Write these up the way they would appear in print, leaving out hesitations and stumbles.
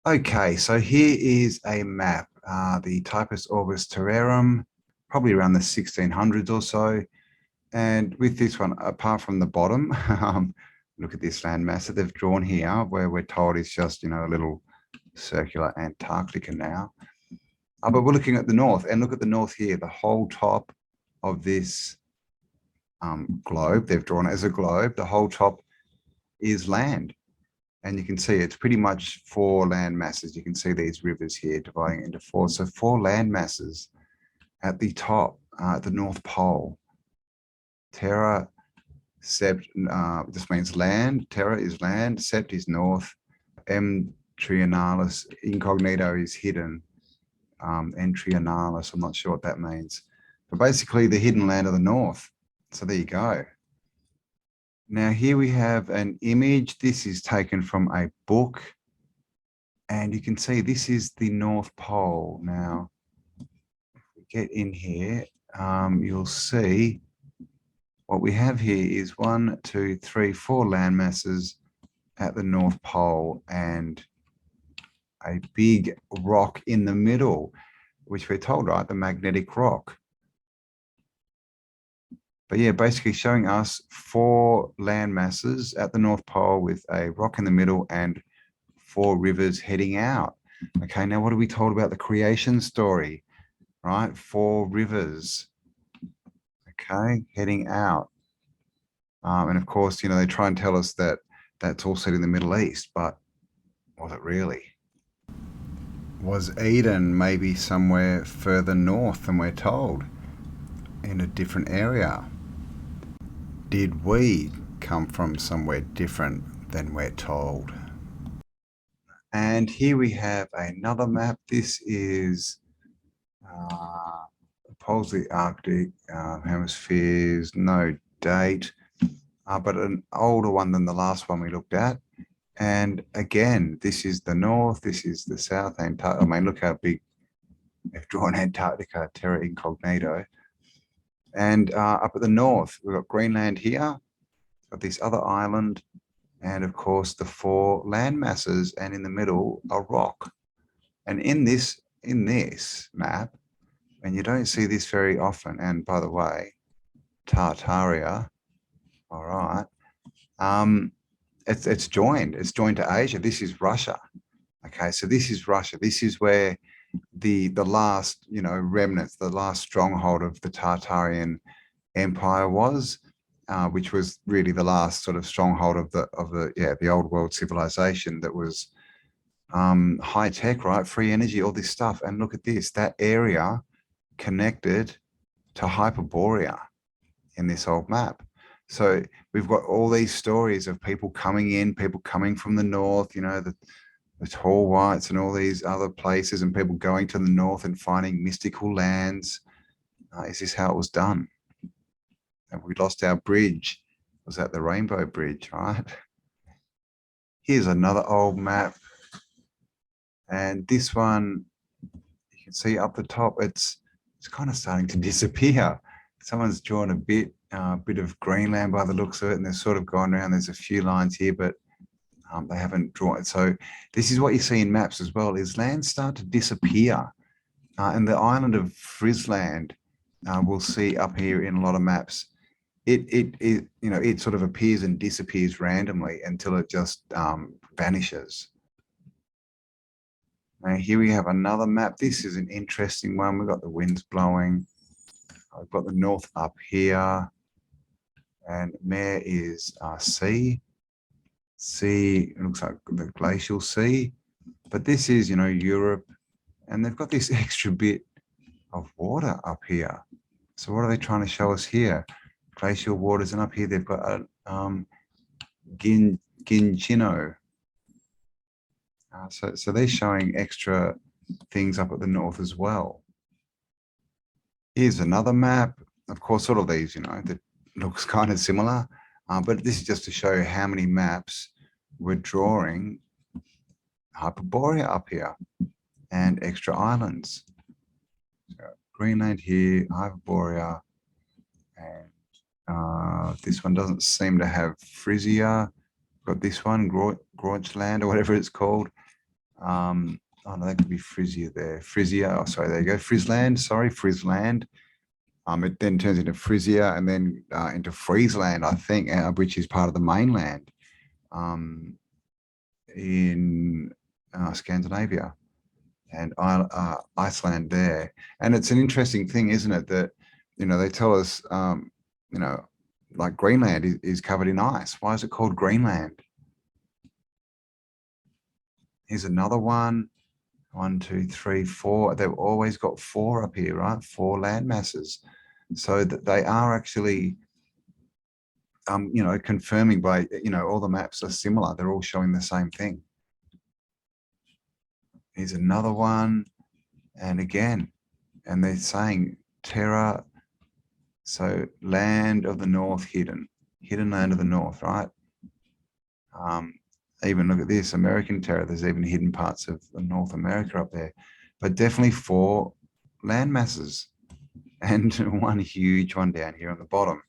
Okay, so here is a map, the Typus Orbis Terrarum, probably around the 1600s or so. And with this one, apart from the bottom, look at this landmass that they've drawn here, where we're told it's just, a little circular Antarctica now. But we're looking at the north, and look at the north here, the whole top of this globe, they've drawn it as a globe, the whole top is land. And you can see it's pretty much four land masses. You can see these rivers here dividing into four. So four land masses at the top, at the North Pole. Terra, Sept, this means land. Terra is land, Sept is north, M Trianalis, incognito is hidden, and Trianalis, I'm not sure what that means. But basically the hidden land of the north. So there you go. Now here we have an image. This is taken from a book. And you can see this is the North Pole. Now, if we get in here, you'll see what we have here is 1, 2, 3, 4 land masses at the North Pole and a big rock in the middle, which we're told, right, the magnetic rock. But yeah, basically showing us 4 land masses at the North Pole with a rock in the middle and 4 rivers heading out. Okay, now what are we told about the creation story? Right, 4 rivers, okay, heading out. And of course, they try and tell us that that's all set in the Middle East, but was it really? Was Eden maybe somewhere further north than we're told, in a different area? Did we come from somewhere different than we're told? And here we have another map. This is poles of the Arctic, hemispheres, no date, but an older one than the last one we looked at. And again, this is the north, this is the south Antarctica. I mean, look how big they've drawn Antarctica, terra incognito. And up at the north, we've got Greenland here, got this other island, and of course the 4 land masses, and in the middle a rock. And in this map, and you don't see this very often, and by the way, Tartaria, all right, it's joined to Asia. This is Russia. Okay, so this is Russia. This is where the last, remnants, the last stronghold of the Tartarian Empire was, which was really the last sort of stronghold of the old world civilization that was high tech, right? Free energy, all this stuff. And look at this, that area connected to Hyperborea in this old map. So we've got all these stories of people coming in, people coming from the north, the tall whites and all these other places, and people going to the north and finding mystical lands. Is this how it was done? And we lost our bridge. Was that the Rainbow Bridge, right? Here's another old map. And this one, you can see up the top, it's kind of starting to disappear. Someone's drawn a bit of Greenland by the looks of it, and they've sort of gone around. There's a few lines here, but they haven't drawn it. So this is what you see in maps as well, is lands start to disappear. And the island of Frisland, we'll see up here in a lot of maps, it sort of appears and disappears randomly until it just vanishes. Now here we have another map. This is an interesting one. We've got the winds blowing. I've got the north up here, and there is sea. Sea, it looks like the glacial sea, but this is, Europe, and they've got this extra bit of water up here. So what are they trying to show us here? Glacial waters, and up here they've got a Gingino. So they're showing extra things up at the north as well. Here's another map. Of course, all of these, that looks kind of similar, but this is just to show how many maps we're drawing Hyperborea up here and extra islands. So Greenland here, Hyperborea, and this one doesn't seem to have Frisia. Got this one, Groenland or whatever it's called. Oh no, that could be Frisia there. Frisia, oh sorry, there you go. Frisland, sorry, Frisland. It then turns into Frisia and then into Friesland, I think, which is part of the mainland in Scandinavia and Iceland there. And it's an interesting thing, isn't it, that, they tell us, like Greenland is covered in ice. Why is it called Greenland? Here's another one. 1, 2, 3, 4. They've always got 4 up here, right? 4 land masses. So that they are actually, confirming by, all the maps are similar. They're all showing the same thing. Here's another one. And again, and they're saying terra, so land of the north hidden land of the north, right? Even look at this, American terra, there's even hidden parts of North America up there, but definitely 4 land masses and one huge one down here on the bottom.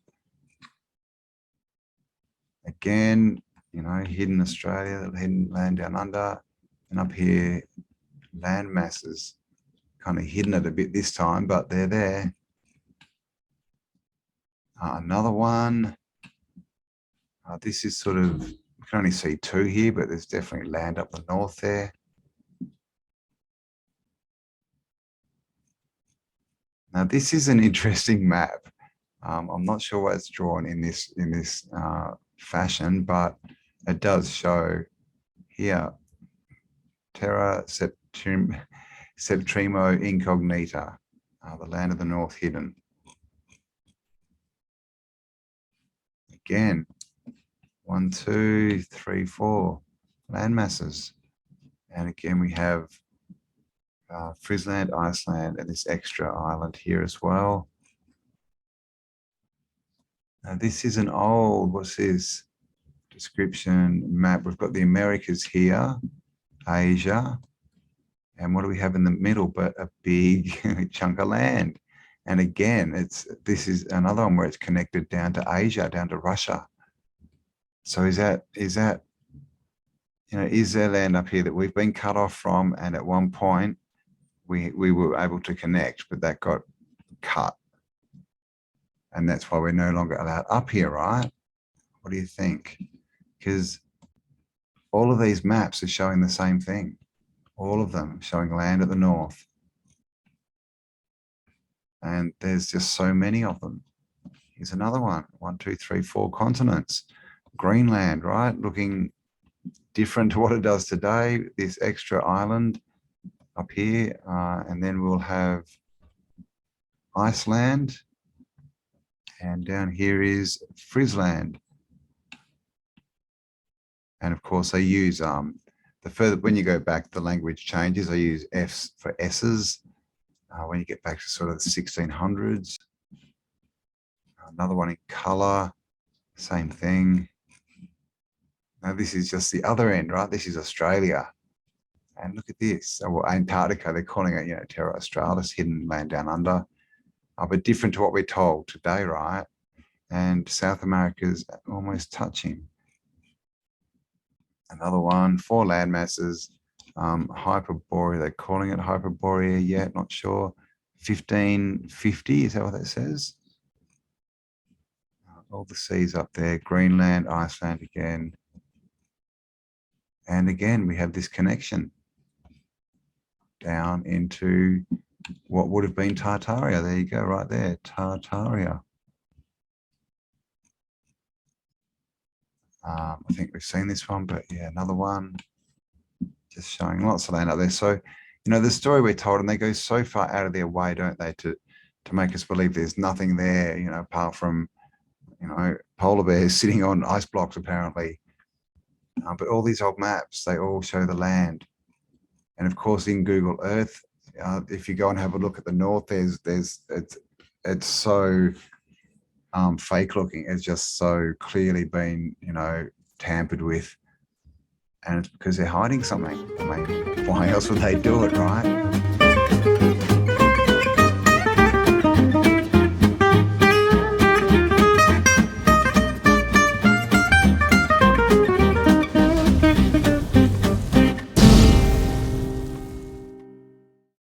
Again, hidden Australia, hidden land down under, and up here, land masses, kind of hidden it a bit this time, but they're there. Another one. This is sort of, you can only see 2 here, but there's definitely land up the north there. Now, this is an interesting map. I'm not sure why it's drawn in this fashion, but it does show here, Terra Septrimo Incognita, the land of the north hidden. Again, 1, 2, 3, 4 land masses. And again, we have Friesland, Iceland, and this extra island here as well. Now, this is an old, what's this? Description map. We've got the Americas here, Asia. And what do we have in the middle but a big chunk of land? And again, this is another one where it's connected down to Asia, down to Russia. So is there land up here that we've been cut off from, and at one point we were able to connect, but that got cut. And that's why we're no longer allowed up here, right? What do you think? Because all of these maps are showing the same thing. All of them showing land at the north. And there's just so many of them. Here's another one. 1, 2, 3, 4 continents. Greenland, right? Looking different to what it does today. This extra island up here. And then we'll have Iceland. And down here is Friesland. And of course, they use when you go back, the language changes. I use F's for S's. When you get back to sort of the 1600s, another one in color, same thing. Now this is just the other end, right? This is Australia, and look at this. Well, Antarctica, they're calling it, Terra Australis, hidden land down under, but different to what we're told today, right? And South America's almost touching. Another one, 4 land masses. Hyperborea, they're calling it Hyperborea yet, not sure. 1550, is that what that says? All the seas up there, Greenland, Iceland again. And again, we have this connection down into what would have been Tartaria. There you go, right there, Tartaria. I think we've seen this one, but yeah, another one. Just showing lots of land up there. So, the story we're told, and they go so far out of their way, don't they, to make us believe there's nothing there, apart from, polar bears sitting on ice blocks, apparently. But all these old maps, they all show the land. And of course, in Google Earth, if you go and have a look at the north, it's so fake looking. It's just so clearly been, tampered with. And it's because they're hiding something. I mean, why else would they do it, right?